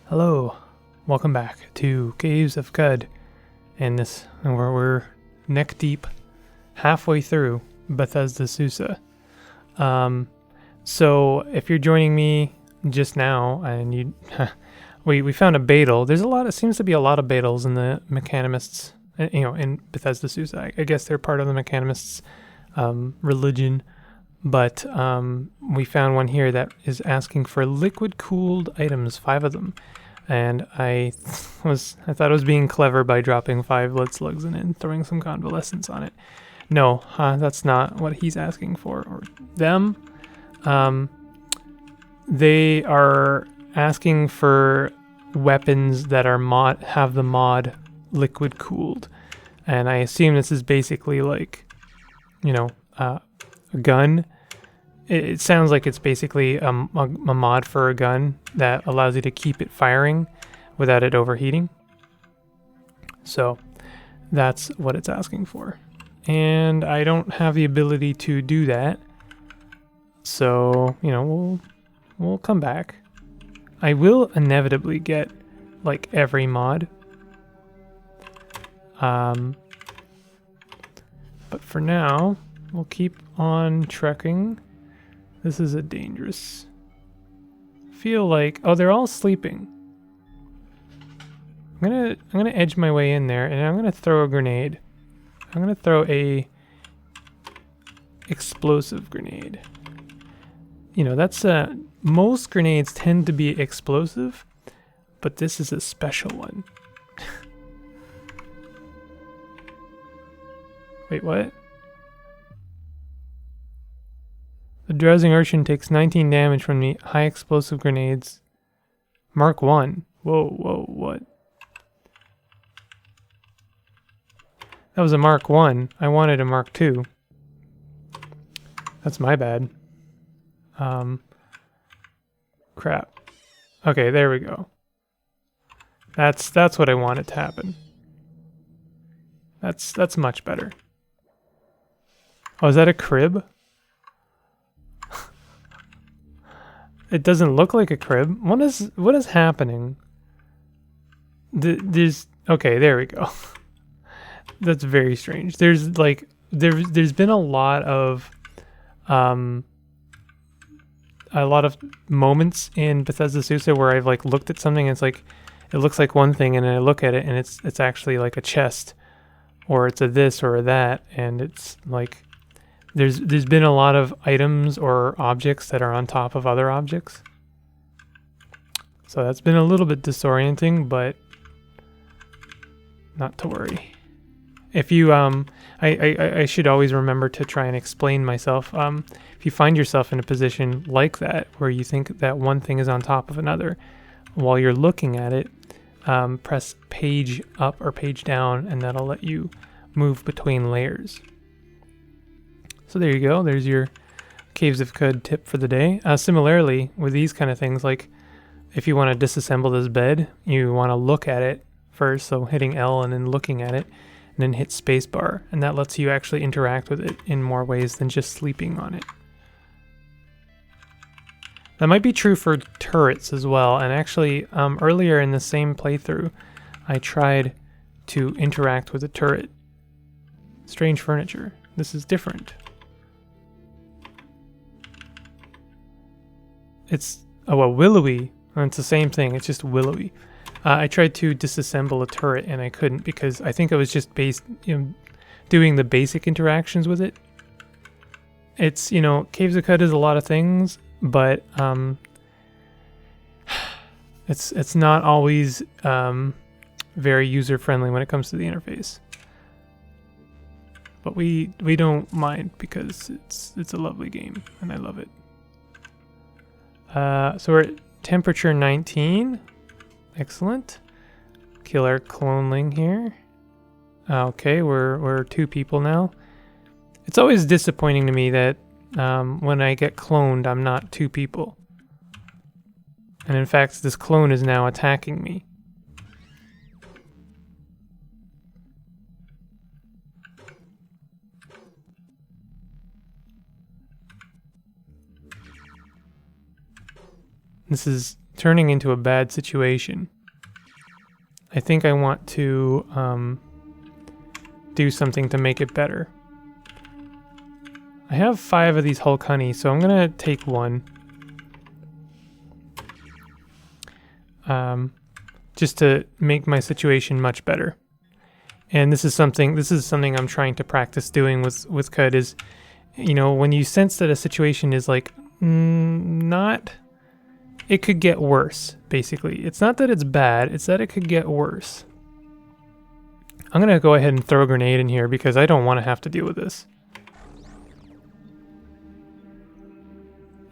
Hello, welcome back to Caves of Qud, and we're neck deep, halfway through Bethesda Susa. So if you're joining me just now, and we found a Beetle. Seems to be a lot of Beetles in the Mechanimists, in Bethesda Susa. I guess they're part of the Mechanimists' religion. But we found one here that is asking for liquid-cooled items, 5 of them. And I thought I was being clever by dropping 5 lead slugs in it and throwing some convalescence on it. No, that's not what he's asking for, or them. They are asking for weapons that are have the mod liquid-cooled. And I assume this is basically like, a gun. It sounds like it's basically a mod for a gun that allows you to keep it firing without it overheating. So that's what it's asking for. And I don't have the ability to do that. So, we'll come back. I will inevitably get like every mod. But for now, we'll keep on trekking. This is a dangerous. Feel like they're all sleeping. I'm gonna edge my way in there, and I'm gonna throw a grenade. I'm gonna throw a explosive grenade. That's most grenades tend to be explosive, but this is a special one. Wait, what? The drowsing urchin takes 19 damage from the high explosive grenades. Mark 1. Whoa, what? That was a Mark 1. I wanted a Mark 2. That's my bad. Crap. Okay, there we go. That's what I wanted to happen. That's much better. Oh, is that a crib? It doesn't look like a crib. What is happening? Okay, there we go. That's very strange. There's been a lot of moments in Bethesda Susa where I've like looked at something and it's like it looks like one thing, and then I look at it and it's actually like a chest, or it's a this or a that, and it's like there's been a lot of items or objects that are on top of other objects. So that's been a little bit disorienting, but not to worry. If you I should always remember to try and explain myself. If you find yourself in a position like that where you think that one thing is on top of another, while you're looking at it, press page up or page down, and that'll let you move between layers. So there you go. There's your Caves of Qud tip for the day. Similarly, with these kind of things, like if you want to disassemble this bed, you want to look at it first, so hitting L and then looking at it, and then hit spacebar, and that lets you actually interact with it in more ways than just sleeping on it. That might be true for turrets as well, and actually earlier in the same playthrough, I tried to interact with a turret. Strange furniture. This is different. It's willowy. It's the same thing. It's just willowy. I tried to disassemble a turret and I couldn't because I think I was just doing the basic interactions with it. It's Caves of Qud is a lot of things, but it's not always very user friendly when it comes to the interface. But we don't mind because it's a lovely game and I love it. So we're at temperature 19. Excellent. Kill our cloneling here. Okay, we're 2 people now. It's always disappointing to me that when I get cloned, I'm not 2 people. And in fact, this clone is now attacking me. This is turning into a bad situation. I think I want to do something to make it better. I have 5 of these Hulk honey, so I'm gonna take 1. Just to make my situation much better. And this is something I'm trying to practice doing with Qud is, you know, when you sense that a situation is like not, it could get worse, basically. It's not that it's bad, it's that it could get worse. I'm gonna go ahead and throw a grenade in here because I don't want to have to deal with this.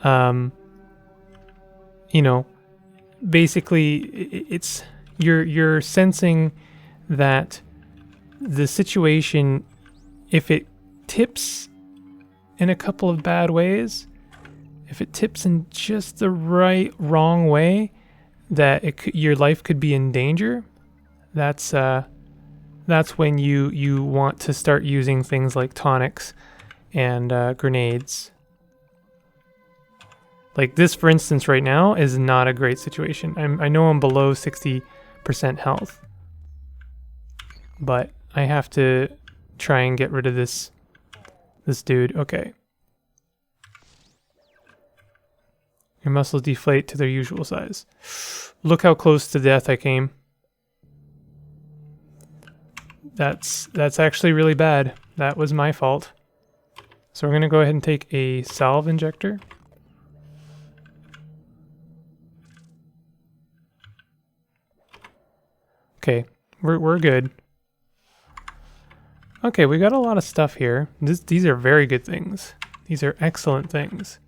You know, basically it's you're sensing that the situation, if it tips in a couple of bad ways, if it tips in just the wrong way, that your life could be in danger. That's when you want to start using things like tonics and grenades. Like this, for instance, right now is not a great situation. I know I'm below 60% health, but I have to try and get rid of this dude. Okay. Your muscles deflate to their usual size. Look how close to death I came. That's actually really bad. That was my fault. So we're gonna go ahead and take a salve injector. Okay, we're good. Okay, we got a lot of stuff here. These are very good things. These are excellent things.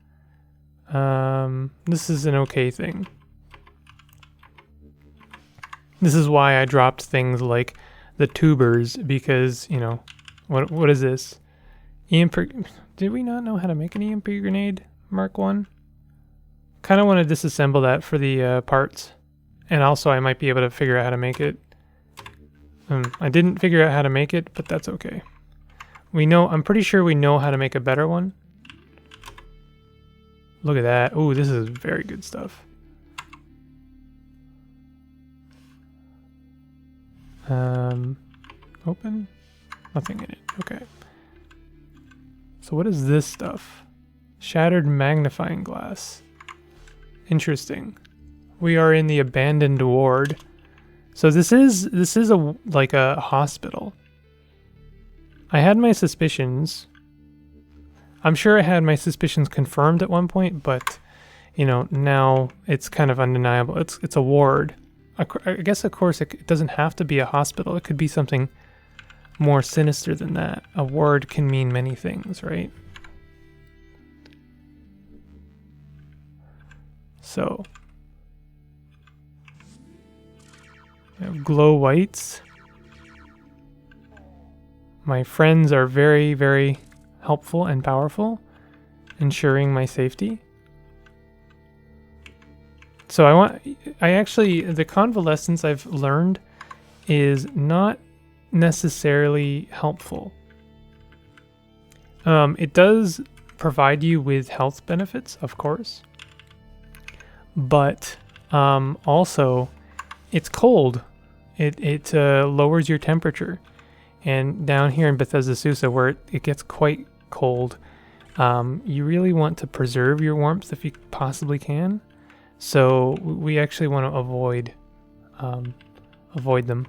This is an okay thing. This is why I dropped things like the tubers, because, you know, what is this? Did we not know how to make an EMP grenade? Mark 1? Kind of want to disassemble that for the parts. And also I might be able to figure out how to make it. I didn't figure out how to make it, but that's okay. I'm pretty sure we know how to make a better one. Look at that. Oh, this is very good stuff. Open? Nothing in it. Okay. So what is this stuff? Shattered magnifying glass. Interesting. We are in the abandoned ward. So this is like a hospital. I had my suspicions. I'm sure I had my suspicions confirmed at one point, but you know, now it's kind of undeniable. It's a ward. I guess, of course, it doesn't have to be a hospital. It could be something more sinister than that. A ward can mean many things, right? So, we have glow whites. My friends are very, very helpful and powerful, ensuring my safety. So the convalescence I've learned is not necessarily helpful. It does provide you with health benefits, of course, but also it's cold. It lowers your temperature, and down here in Bethesda Susa, where it gets quite cold, you really want to preserve your warmth if you possibly can. So we actually want to avoid them.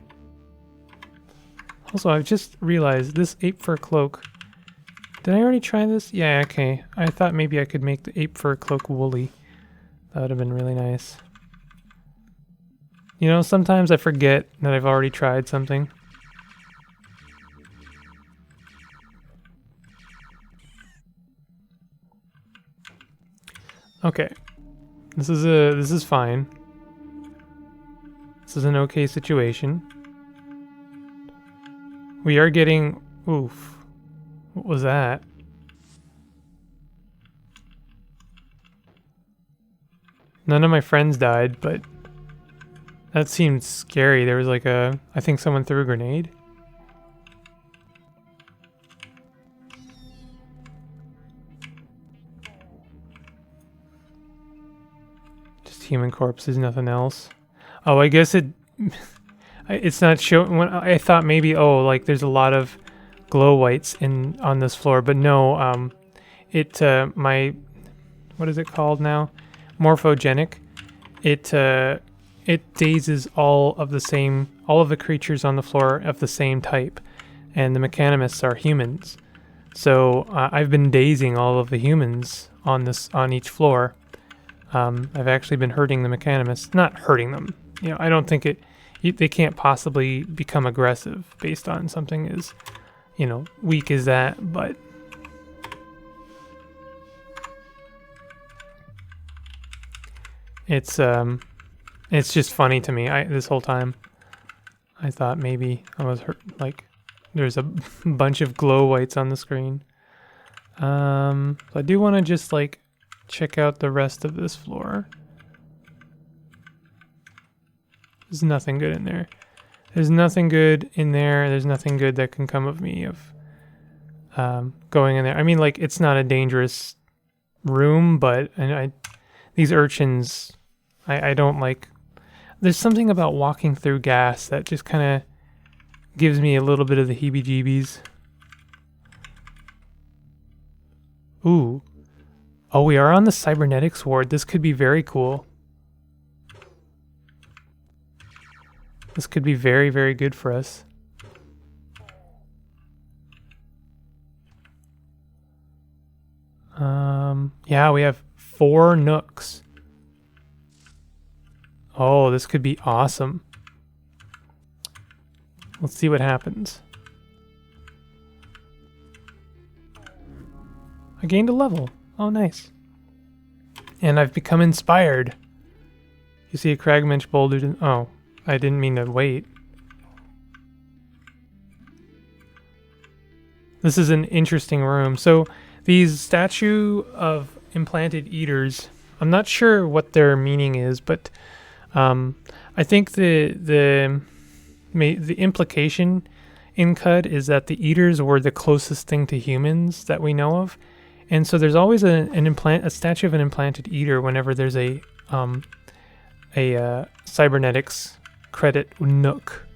Also, I've just realized this ape fur cloak. Did I already try this? Yeah, okay. I thought maybe I could make the ape fur cloak woolly. That would have been really nice. You know, sometimes I forget that I've already tried something. Okay. This is fine. This is an okay situation. We are getting... Oof. What was that? None of my friends died, but that seemed scary. There was like I think someone threw a grenade. human corpses, nothing else. Oh, I guess it's not showing. When I thought maybe, oh, like there's a lot of glow whites on this floor, but no. What is it called now? Morphogenic. It dazes all of the creatures on the floor of the same type, and the mechanimists are humans. So I've been dazing all of the humans on each floor. I've actually been hurting the mechanimists, not hurting them. You know, I don't think they can't possibly become aggressive based on something as, you know, weak as that, but it's just funny to me. This whole time I thought maybe I was hurt, like there's a bunch of glow whites on the screen. So I do want to just like check out the rest of this floor. There's nothing good in there. There's nothing good in there. There's nothing good that can come of me of going in there. I mean, like, it's not a dangerous room, but these urchins, I don't like. There's something about walking through gas that just kind of gives me a little bit of the heebie-jeebies. Ooh. Oh, we are on the cybernetics ward. This could be very cool. This could be very, very good for us. Yeah, we have 4 nooks. Oh, this could be awesome. Let's see what happens. I gained a level. Oh, nice. And I've become inspired. You see a Cragmensch boulder. Oh, I didn't mean to wait. This is an interesting room. So these statue of implanted eaters, I'm not sure what their meaning is, but I think the implication in Qud is that the eaters were the closest thing to humans that we know of, and so there's always a statue of an implanted eater whenever there's a cybernetics credit nook.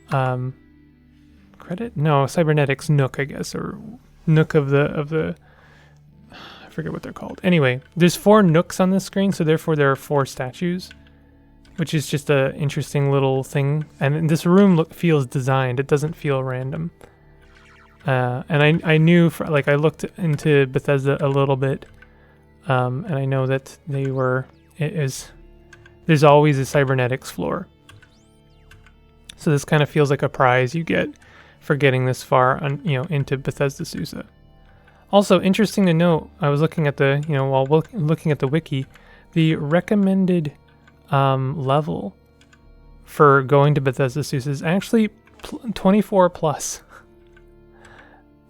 Credit? No, cybernetics nook, I guess, or nook of the. I forget what they're called. Anyway, there's 4 nooks on this screen, so therefore there are 4 statues, which is just a interesting little thing. And this room feels designed. It doesn't feel random. And I knew, I looked into Bethesda a little bit, and I know that there's always a cybernetics floor. So this kind of feels like a prize you get for getting this far into Bethesda Susa. Also, interesting to note, I was looking at while looking at the wiki, the recommended level for going to Bethesda Susa is actually 24 plus.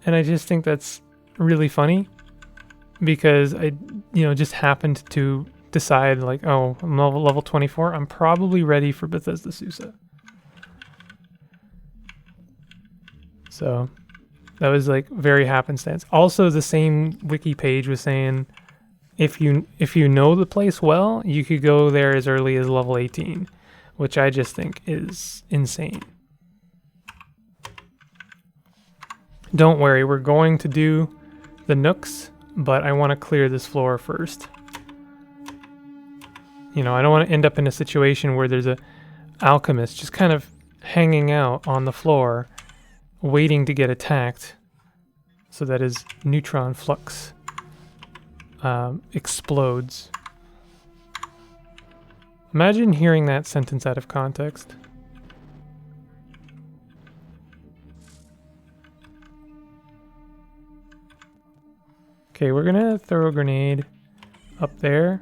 And I just think that's really funny because I just happened to decide, like, oh, I'm level 24, I'm probably ready for Bethesda Susa. So that was like very happenstance. Also, the same wiki page was saying if you know the place well, you could go there as early as level 18, which I just think is insane. Don't worry, we're going to do the nooks, but I want to clear this floor first. I don't want to end up in a situation where there's a alchemist just kind of hanging out on the floor, waiting to get attacked, so that his neutron flux explodes. Imagine hearing that sentence out of context. Okay, we're gonna throw a grenade up there.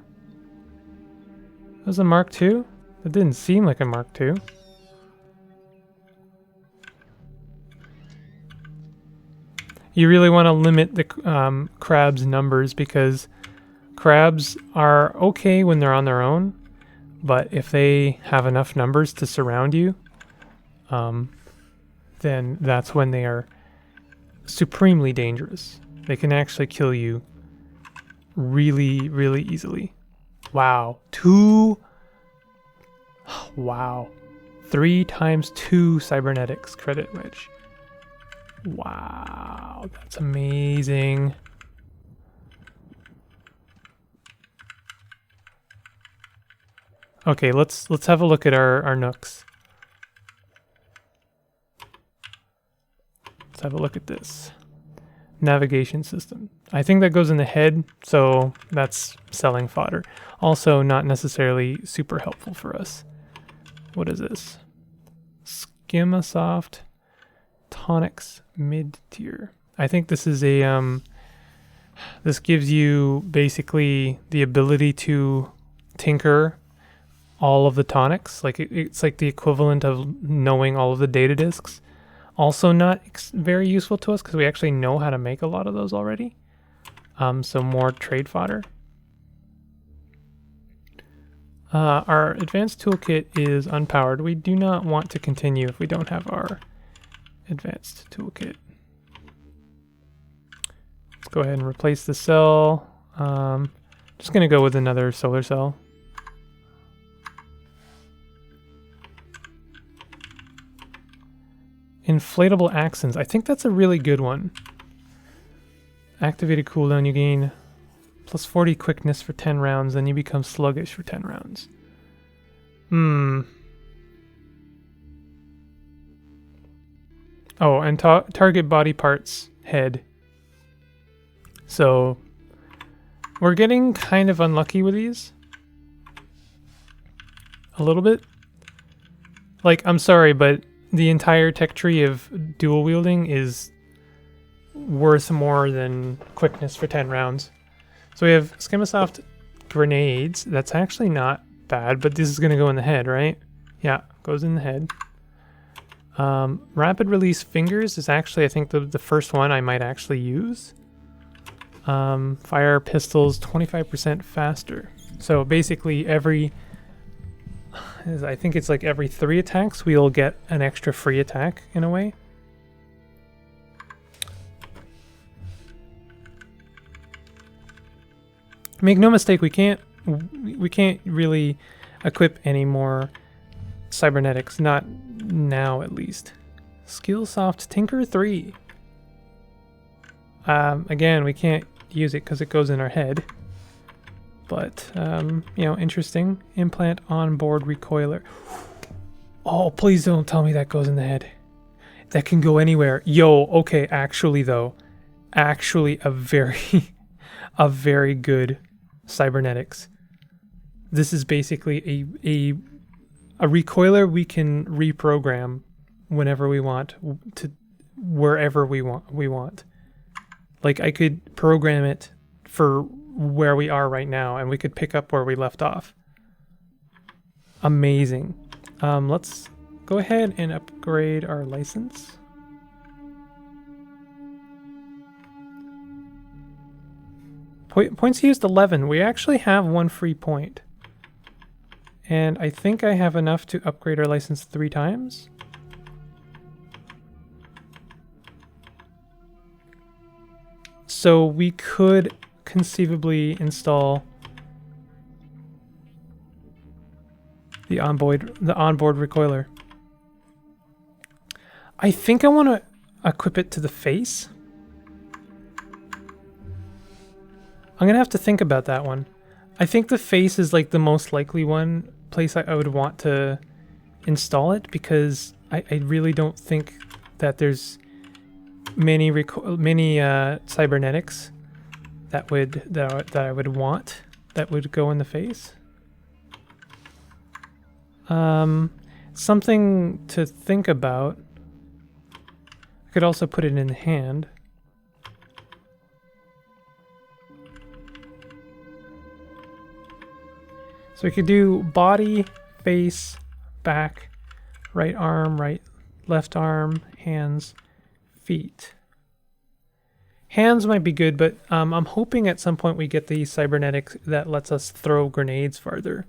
That was a Mark II? That didn't seem like a Mark II. You really want to limit the crabs' numbers because crabs are okay when they're on their own, but if they have enough numbers to surround you, then that's when they are supremely dangerous. They can actually kill you really, really easily. Wow. 2. Wow. 3 times 2 cybernetics credit wedge. Wow, that's amazing. Okay, let's have a look at our nooks. Let's have a look at this. Navigation system. I think that goes in the head, so that's selling fodder. Also not necessarily super helpful for us. What is this? Schemasoft Tonics mid-tier. I think this is a this gives you basically the ability to tinker all of the tonics. Like it's like the equivalent of knowing all of the data disks. Also not very useful to us because we actually know how to make a lot of those already. So more trade fodder. Our advanced toolkit is unpowered. We do not want to continue if we don't have our advanced toolkit. Let's go ahead and replace the cell. Just gonna go with another solar cell. Inflatable accents. I think that's a really good one. Activated cooldown, you gain plus 40 quickness for 10 rounds, then you become sluggish for 10 rounds. Oh, and target body parts, head. So, we're getting kind of unlucky with these. A little bit. Like, I'm sorry, but the entire tech tree of dual wielding is worth more than quickness for 10 rounds. So we have Schemasoft grenades. That's actually not bad, but this is going to go in the head, right? Yeah, goes in the head. Rapid release fingers is actually, I think, the first one I might actually use. Fire pistols 25% faster. So basically I think it's like every 3 attacks we'll get an extra free attack in a way. Make no mistake, we can't really equip any more cybernetics, not now at least. Skillsoft Tinker 3. Again, we can't use it because it goes in our head. But, you know, interesting. Implant onboard recoiler. Oh, please don't tell me that goes in the head. That can go anywhere. Yo, okay, actually though. Actually a very good cybernetics. This is basically a recoiler we can reprogram whenever we want to wherever we want. Like I could program it for where we are right now and we could pick up where we left off. Amazing. Let's go ahead and upgrade our license. Points used 11. We actually have 1 free point. And I think I have enough to upgrade our license 3 times. So we could conceivably install the onboard recoiler. I think I want to equip it to the face. I'm gonna have to think about that one. I think the face is like the most likely place I would want to install it because I really don't think that there's many cybernetics that I would want that would go in the face. Something to think about. I could also put it in the hand. So we could do body, face, back, right arm, left arm, hands, feet. Hands might be good, but I'm hoping at some point we get the cybernetics that lets us throw grenades farther.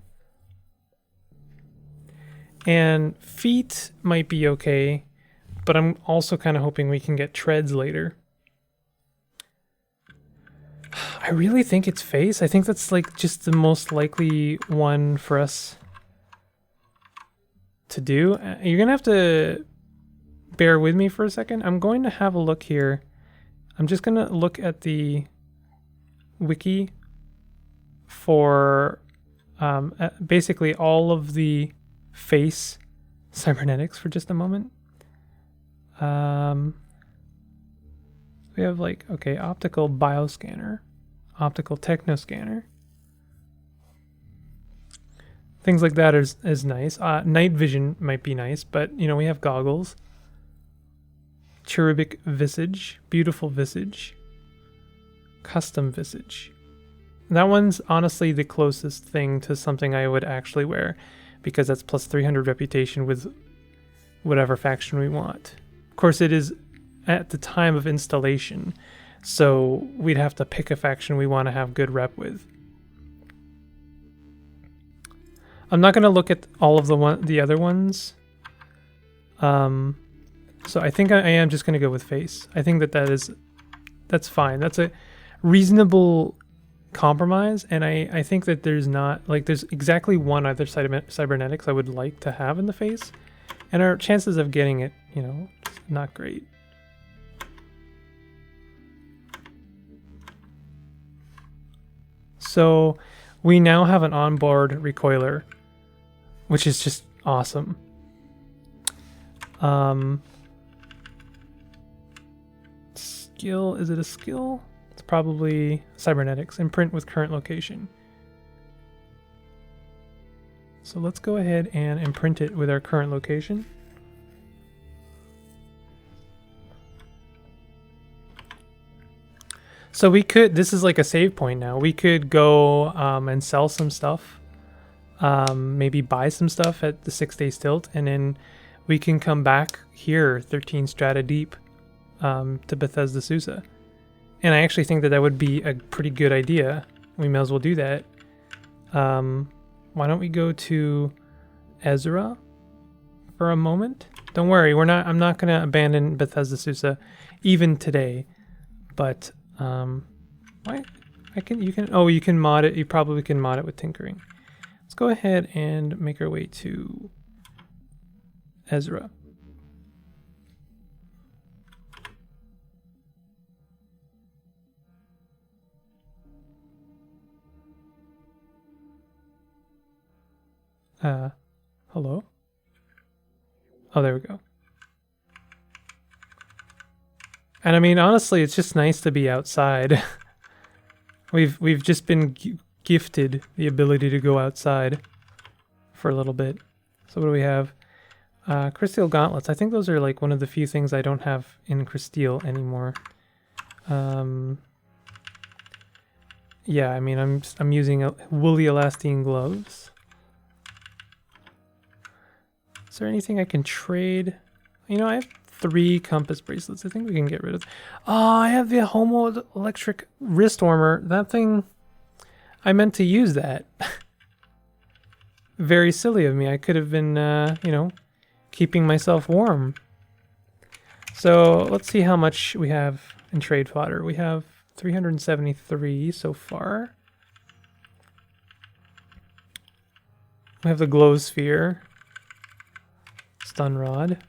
And feet might be okay, but I'm also kind of hoping we can get treads later. I really think it's face. I think that's like just the most likely one for us to do. You're gonna have to bear with me for a second. I'm going to have a look here. I'm just gonna look at the wiki for basically all of the face cybernetics for just a moment. We have like, okay, optical bioscanner, optical technoscanner. Things like that is nice. Night vision might be nice, but you know, we have goggles. Cherubic visage, beautiful visage. Custom visage. That one's honestly the closest thing to something I would actually wear, because that's plus 300 reputation with whatever faction we want. Of course, it is at the time of installation, so we'd have to pick a faction we want to have good rep with. I'm not going to look at all of the other ones. So I think I am just going to go with face. I think that's fine. That's a reasonable compromise, and I think that there's exactly one other cybernetics I would like to have in the face, and our chances of getting it, you know, not great. So we now have an onboard recoiler, which is just awesome. Skill, is it a skill? It's probably cybernetics. Imprint with current location. So let's go ahead and imprint it with our current location. So we could, this is like a save point now. We could go and sell some stuff. Maybe buy some stuff at the 6-day stilt, and then we can come back here 13 strata deep to Bethesda Susa. And I actually think that would be a pretty good idea. We may as well do that. Why don't we go to Ezra for a moment? Don't worry, I'm not gonna abandon Bethesda Susa even today. But why? You can mod it. You probably can mod it with tinkering. Let's go ahead and make our way to Ezra. Hello? Oh, there we go. And I mean, honestly, it's just nice to be outside. We've just been gifted the ability to go outside for a little bit. So what do we have? Crysteel gauntlets. I think those are like one of the few things I don't have in Crysteel anymore. Yeah, I mean, I'm using woolly elastine gloves. Is there anything I can trade? You know, I have 3 compass bracelets. I think we can get rid of. Oh, I have the Homo electric wrist warmer. That thing, I meant to use that. Very silly of me. I could have been, you know, keeping myself warm. So let's see how much we have in trade fodder. We have 373 so far. We have the glow sphere. Stun rod.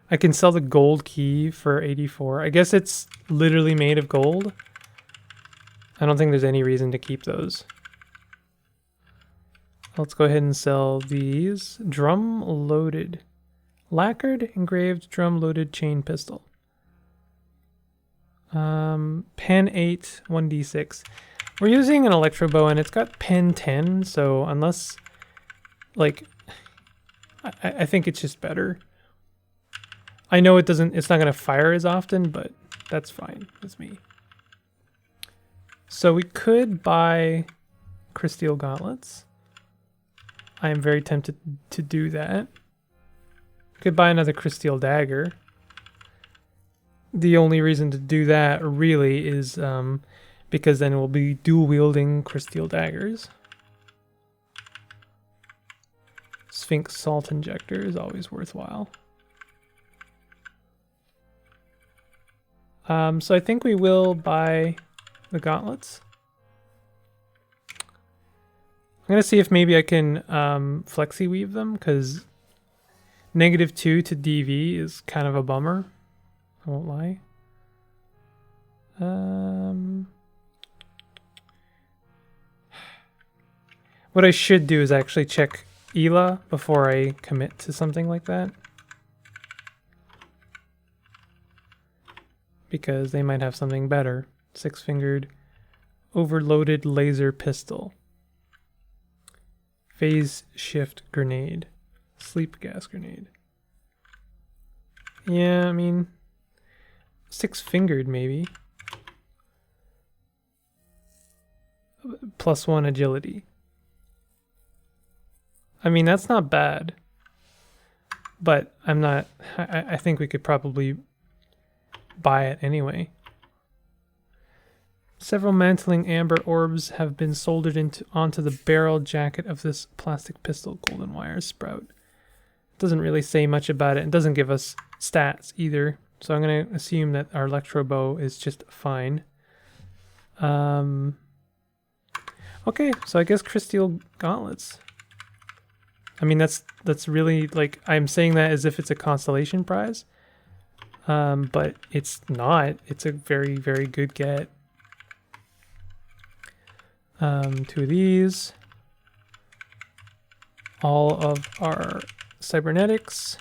I can sell the gold key for 84. I guess it's literally made of gold. I don't think there's any reason to keep those. Let's go ahead and sell these. Drum loaded. Lacquered engraved drum loaded chain pistol. Pen 8 1d6. We're using an electro bow and it's got pen 10, so unless like I think it's just better. I know it's not going to fire as often, but that's fine with me. So we could buy Crysteel gauntlets. I am very tempted to do that. We could buy another Crysteel dagger. The only reason to do that really is because then we'll be dual wielding Crysteel daggers. Sphinx salt injector is always worthwhile. So I think we will buy the gauntlets. I'm gonna see if maybe I can flexi weave them, because -2 to DV is kind of a bummer. I won't lie. What I should do is actually check ELA before I commit to something like that, because they might have something better. 6-fingered overloaded laser pistol. Phase shift grenade. Sleep gas grenade. Yeah, I mean, 6-fingered maybe. +1 agility. I mean, that's not bad. But I'm not, I think we could probably buy it anyway. Several mantling amber orbs have been soldered onto the barrel jacket of this plastic pistol. Golden wire sprout. Doesn't really say much about it. It doesn't give us stats either. So I'm going to assume that our electro bow is just fine. Okay, so I guess crystal gauntlets. I mean, that's really, like, I'm saying that as if it's a constellation prize. But it's not. It's a very, very good get. 2 of these. All of our cybernetics.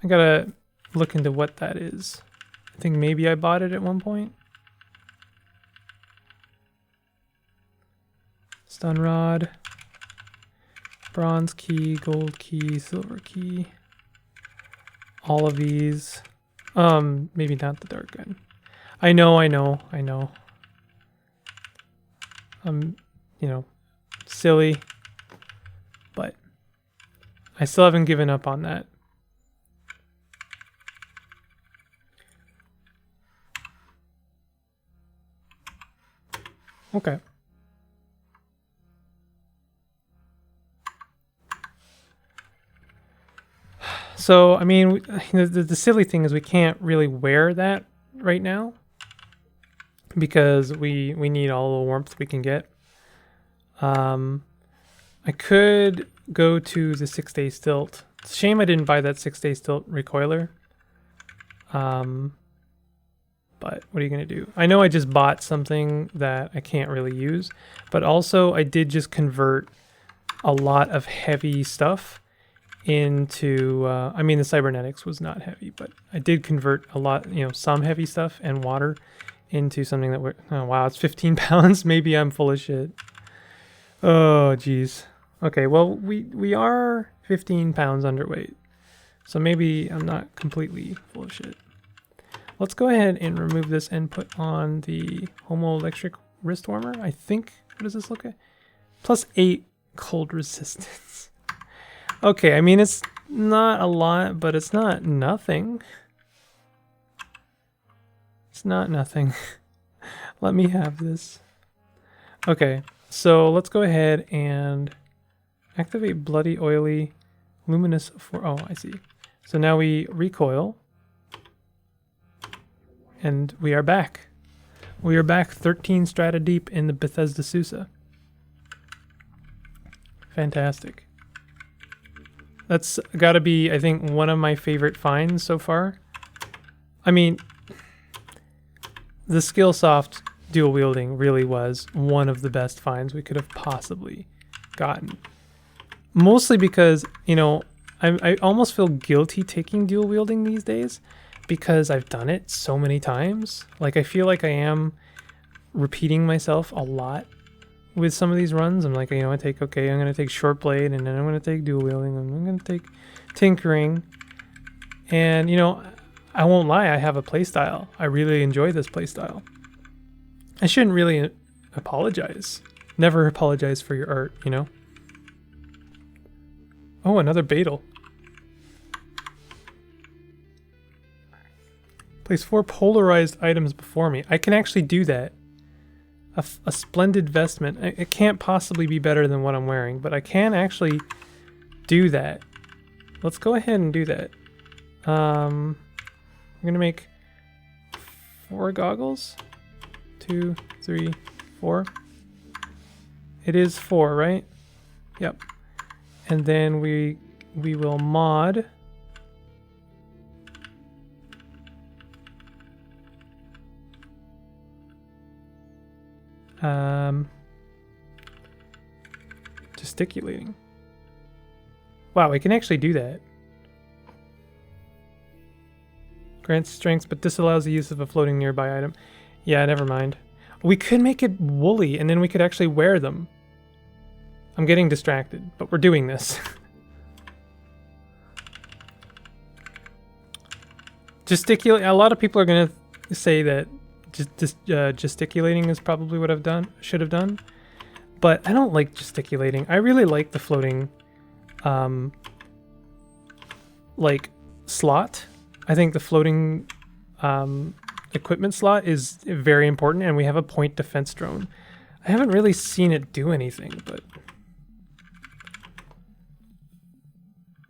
I gotta look into what that is. I think maybe I bought it at one point. Stun rod. Bronze key, gold key, silver key. All of these. Maybe not the dark gun. I know. You know, silly, but I still haven't given up on that. Okay. So, I mean, the silly thing is we can't really wear that right now because we need all the warmth we can get. I could go to the 6-day stilt. It's a shame I didn't buy that 6-day stilt recoiler. But what are you going to do? I know I just bought something that I can't really use, but also I did just convert a lot of heavy stuff into, I mean, the cybernetics was not heavy, but I did convert a lot, you know, some heavy stuff and water into something that oh wow, it's 15 pounds. Maybe I'm full of shit. Oh, geez. Okay, well, we are 15 pounds underweight, so maybe I'm not completely full of shit. Let's go ahead and remove this and put on the Homo Electric wrist warmer. I think, what does this look like? +8 cold resistance. Okay, I mean, it's not a lot, but it's not nothing. It's not nothing. Let me have this. Okay, so let's go ahead and activate bloody, oily, luminous for, oh, I see. So now we recoil. And we are back. We are back 13 strata deep in the Bethesda Susa. Fantastic. That's gotta be, I think, one of my favorite finds so far. I mean, the Skillsoft dual wielding really was one of the best finds we could have possibly gotten. Mostly because, you know, I almost feel guilty taking dual wielding these days, because I've done it so many times. Like, I feel like I am repeating myself a lot with some of these runs. I'm like, you know, I'm going to take short blade, and then I'm going to take dual wielding, and I'm going to take tinkering. And, you know, I won't lie, I have a playstyle. I really enjoy this playstyle. I shouldn't really apologize. Never apologize for your art, you know? Oh, another Beetle. Place 4 polarized items before me. I can actually do that. A splendid vestment. It can't possibly be better than what I'm wearing, but I can actually do that. Let's go ahead and do that. I'm gonna make 4 goggles. 2, 3, 4. It is 4, right? Yep. And then we will mod gesticulating. Wow, we can actually do that. Grants strength, but disallows the use of a floating nearby item. Yeah, never mind. We could make it woolly, and then we could actually wear them. I'm getting distracted, but we're doing this. Gesticulate. A lot of people are gonna say that gesticulating is probably what should have done, but I don't like gesticulating. I really like the floating, like slot. I think the floating equipment slot is very important, and we have a point defense drone. I haven't really seen it do anything, but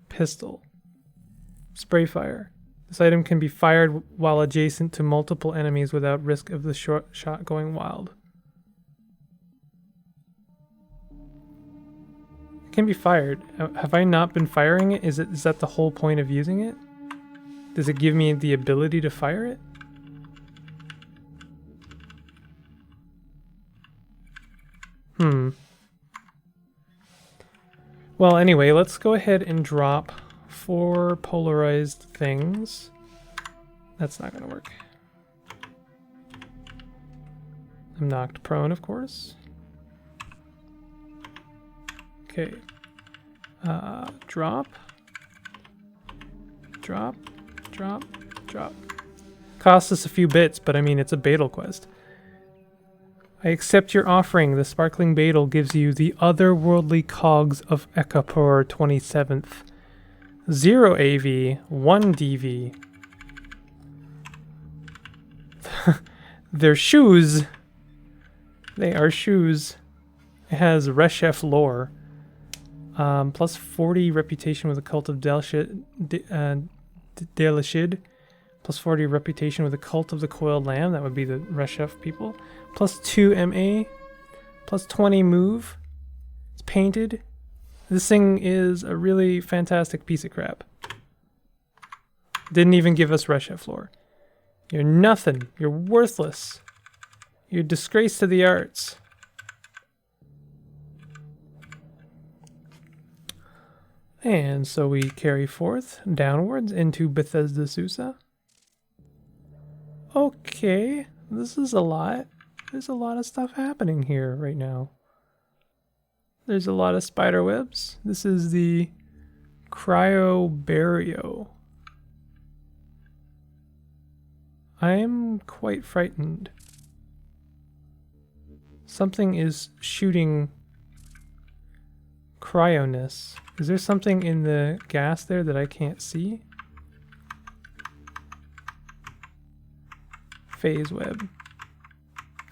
pistol, spray fire. This item can be fired while adjacent to multiple enemies without risk of the short shot going wild. It can be fired. Have I not been firing it? Is that the whole point of using it? Does it give me the ability to fire it? Well, anyway, let's go ahead and drop 4 polarized things. That's not going to work. I'm knocked prone, of course. Okay. Drop. Drop. Drop. Drop. Costs us a few bits, but I mean, it's a Beetle quest. I accept your offering. The sparkling Beetle gives you the otherworldly cogs of Ekapur 27th. 0 AV, 1 DV. They're shoes. They are shoes. It has Reshef lore. Plus 40 reputation with the cult of Delashid. Plus 40 reputation with the cult of the coiled lamb. That would be the Reshef people. Plus 2 MA. Plus 20 move. It's painted. This thing is a really fantastic piece of crap. Didn't even give us Reshef lore. You're nothing. You're worthless. You're a disgrace to the arts. And so we carry forth downwards into Bethesda Susa. Okay, this is a lot. There's a lot of stuff happening here right now. There's a lot of spider webs. This is the Cryobario. I am quite frightened. Something is shooting cryoness. Is there something in the gas there that I can't see? Phase web.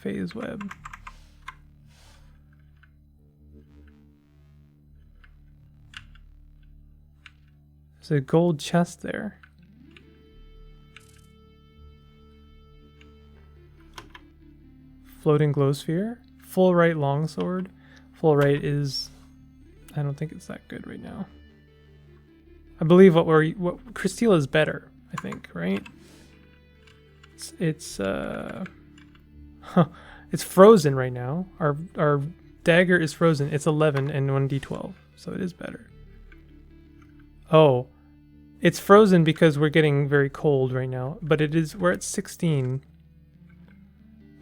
Phase web. There's a gold chest there. Floating glow sphere. Full right longsword. Full right is... I don't think it's that good right now. I believe what Christila is better, I think, right? It's frozen right now. Our dagger is frozen. It's 11 and 1d12, so it is better. Oh, it's frozen because we're getting very cold right now, but we're at 16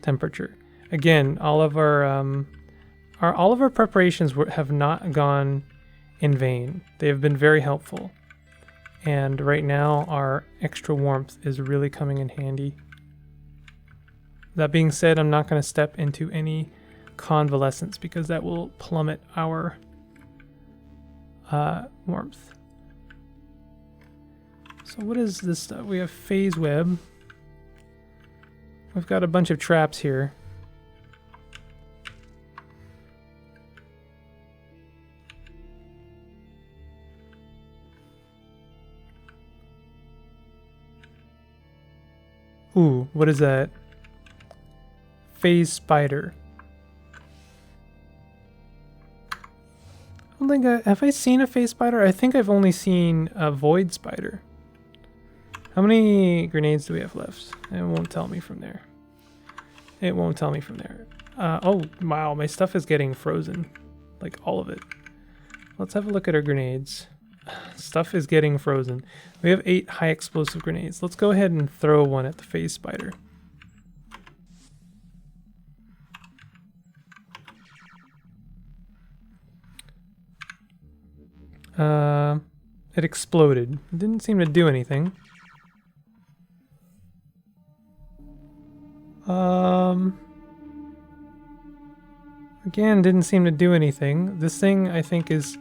temperature. Again, all of our preparations have not gone in vain. They have been very helpful. And right now our extra warmth is really coming in handy. That being said, I'm not going to step into any convalescence because that will plummet our warmth. So what is this stuff? We have phase web. We've got a bunch of traps here. Ooh, what is that? Phase spider. I don't think have I seen a phase spider? I think I've only seen a void spider. How many grenades do we have left? It won't tell me from there. It won't tell me from there. Oh, wow, my stuff is getting frozen. Like, all of it. Let's have a look at our grenades. Stuff is getting frozen. We have 8 high explosive grenades. Let's go ahead and throw one at the phase spider. It exploded. It didn't seem to do anything. Again, didn't seem to do anything. This thing, I think, is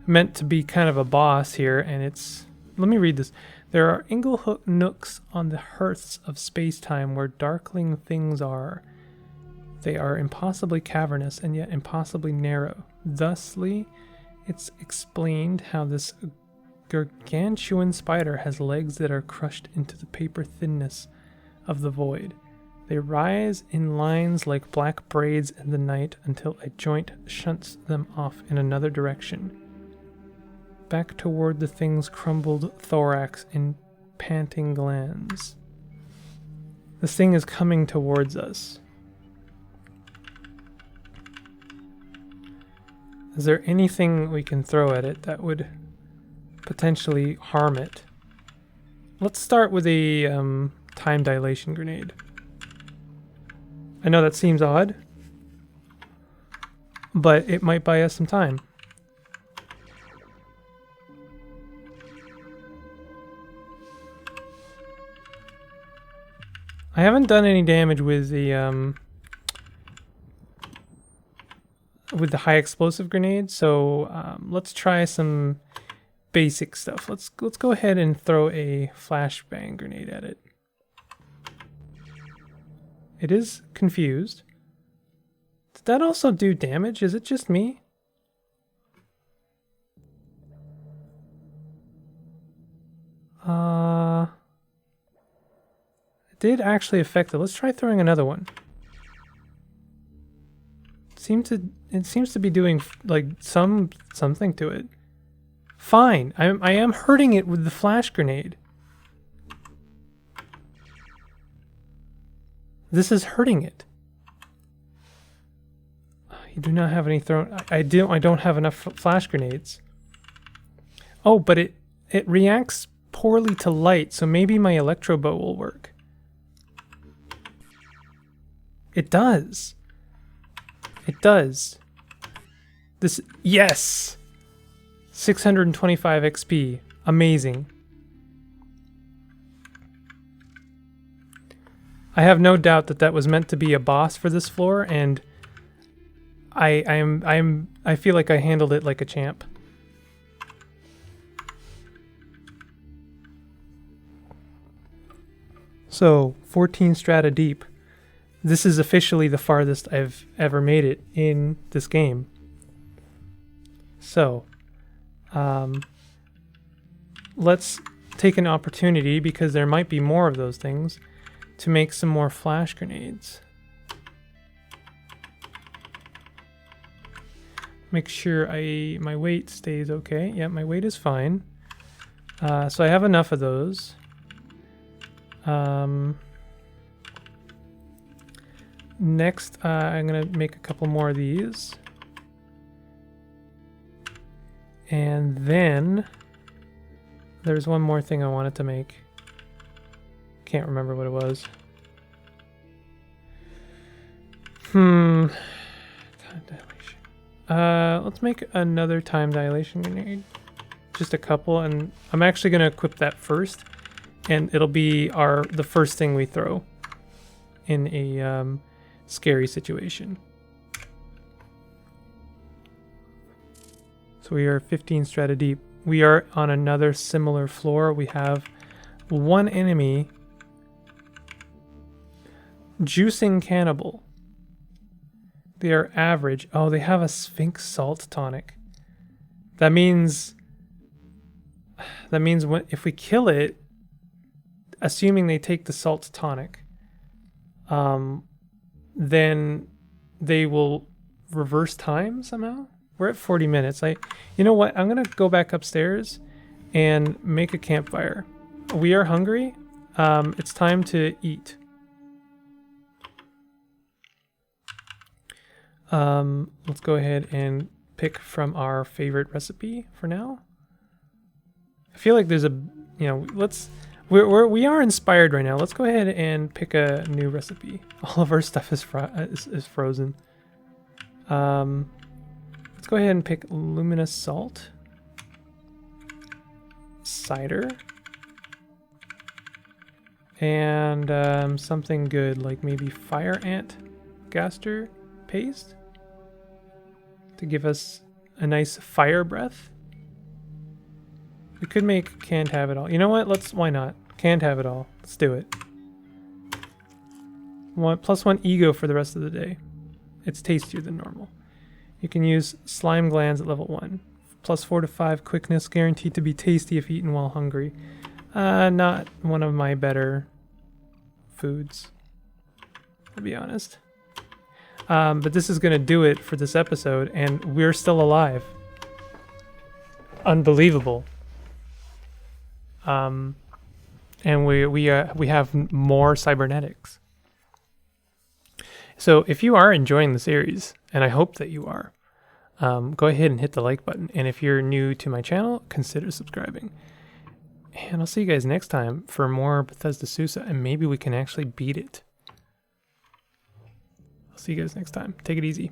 meant to be kind of a boss here, and it's... Let me read this. There are Inglehook nooks on the hearths of space-time where darkling things are. They are impossibly cavernous and yet impossibly narrow. Thusly, it's explained how this gargantuan spider has legs that are crushed into the paper thinness of the void. They rise in lines like black braids in the night until a joint shunts them off in another direction. Back toward the thing's crumbled thorax in panting glands. This thing is coming towards us. Is there anything we can throw at it that would potentially harm it? Let's start with a time dilation grenade. I know that seems odd, but it might buy us some time. I haven't done any damage with the high explosive grenade, so let's try some basic stuff. Let's go ahead and throw a flashbang grenade at it. It is confused. Did that also do damage? Is it just me? It did actually affect it. Let's try throwing another one. It seems to be doing like something to it. Fine. I am hurting it with the flash grenade. This is hurting it. You do not have any thrown. I don't have enough flash grenades. Oh, but it reacts poorly to light, so maybe my electro bow will work. It does. It does. This, yes! 625 XP. Amazing. I have no doubt that that was meant to be a boss for this floor, and I feel like I handled it like a champ. So, 14 strata deep. This is officially the farthest I've ever made it in this game. So, let's take an opportunity, because there might be more of those things, to make some more flash grenades. Make sure my weight stays okay. Yeah, my weight is fine. So I have enough of those. Next, I'm gonna make a couple more of these. And then there's one more thing I wanted to make. Can't remember what it was. Time dilation. Let's make another time dilation grenade. Just a couple, and I'm actually gonna equip that first, and it'll be the first thing we throw in a scary situation. So we are 15 strata deep. We are on another similar floor. We have one enemy. Juicing Cannibal. They are average. Oh, they have a Sphinx Salt Tonic. That means if we kill it, assuming they take the salt tonic, then they will reverse time somehow. We're at 40 minutes. You know what? I'm gonna go back upstairs and make a campfire. We are hungry. It's time to eat. Let's go ahead and pick from our favorite recipe for now. I feel like there's a, you know, we are inspired right now. Let's go ahead and pick a new recipe. All of our stuff is frozen. Let's go ahead and pick luminous salt, cider, and something good like maybe fire ant gaster paste to give us a nice fire breath. We could make can't have it all. You know what? Why not? Can't have it all. Let's do it. +1 ego for the rest of the day. It's tastier than normal. You can use slime glands at level 1. +4 to 5 quickness, guaranteed to be tasty if eaten while hungry. Not one of my better foods, to be honest. But this is gonna do it for this episode, and we're still alive. Unbelievable. And we have more cybernetics. So if you are enjoying the series, and I hope that you are, go ahead and hit the like button. And if you're new to my channel, consider subscribing. And I'll see you guys next time for more Bethesda Susa, and maybe we can actually beat it. I'll see you guys next time. Take it easy.